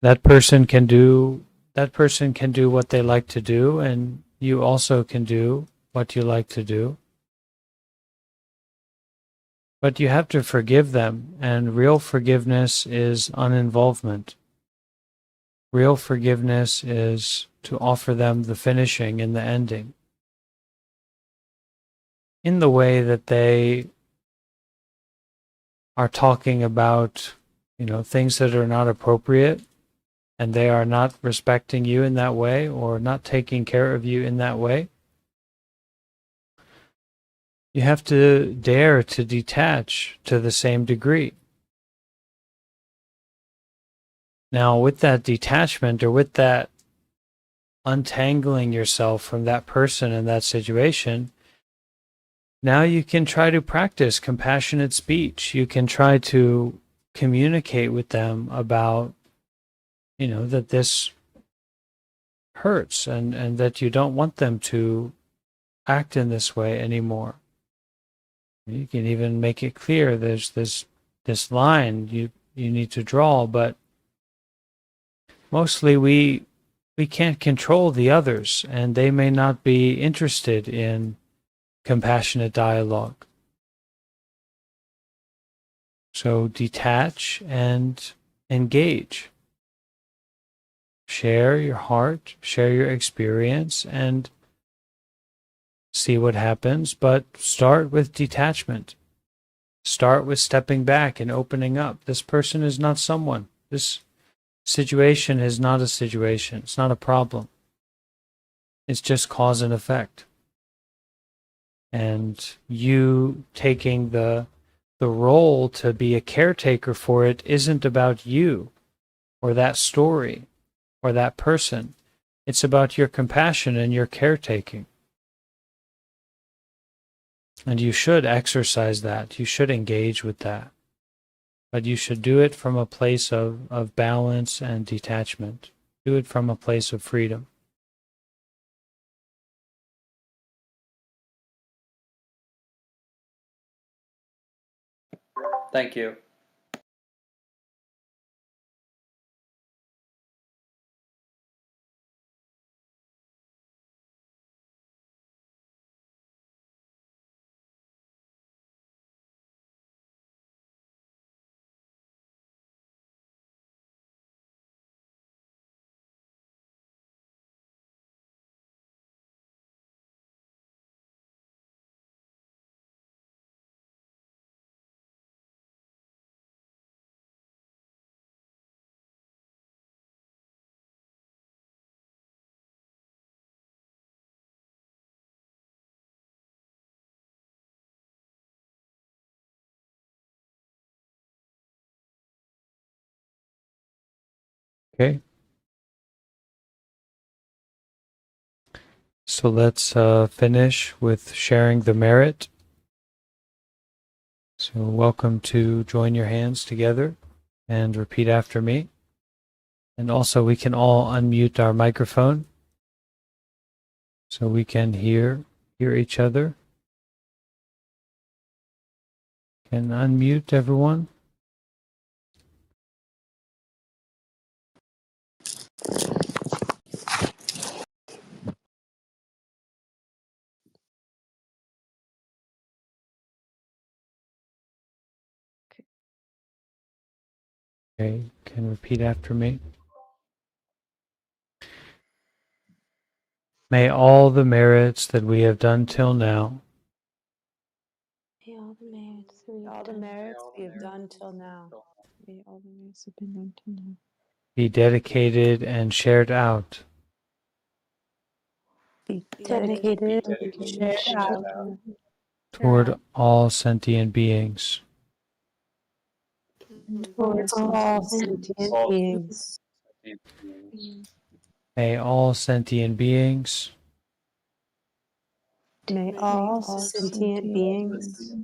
that person can do what they like to do, and you also can do what you like to do. But you have to forgive them, and real forgiveness is uninvolvement. Real forgiveness is to offer them the finishing and the ending in the way that they are talking about, things that are not appropriate, and they are not respecting you in that way or not taking care of you in that way. You have to dare to detach to the same degree. Now, with that detachment, or with that untangling yourself from that person and that situation, now you can try to practice compassionate speech. You can try to communicate with them about, that this hurts, and that you don't want them to act in this way anymore. You can even make it clear there's this line you need to draw, but mostly we can't control the others, and they may not be interested in compassionate dialogue. So detach and engage. Share your heart, share your experience, and see what happens, but start with detachment. Start with stepping back and opening up. This person is not someone. This situation is not a situation. It's not a problem. It's just cause and effect. And you taking the role to be a caretaker for it isn't about you or that story or that person. It's about your compassion and your caretaking. And you should exercise that. You should engage with that. But you should do it from a place of balance and detachment. Do it from a place of freedom. Thank you. Okay. So let's finish with sharing the merit. So welcome to join your hands together and repeat after me. And also we can all unmute our microphone so we can hear each other. Can unmute everyone. Okay, can repeat after me. May all the merits that we have done till now May all the merits we have done till now May all the merits have been done till now be dedicated and shared out be dedicated dedicated and and shared shared out out toward all sentient beings. towards all sentient All beings. sentient beings. May all sentient beings May all sentient beings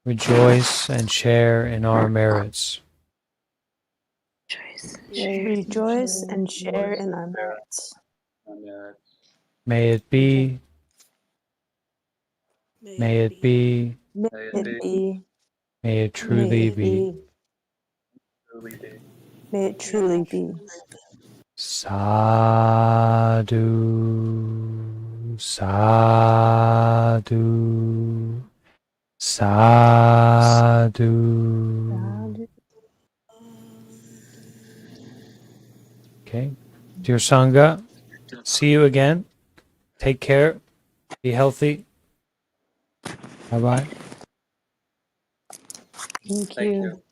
rejoice and share in our merits. rejoice and share in our merits. May it be, may it be, May May it be, may it may truly it be. be, may it truly be. Sadhu, sadhu, sadhu. Okay. Dear Sangha, see you again. Take care. Be healthy. Bye bye. Thank Thank you. you.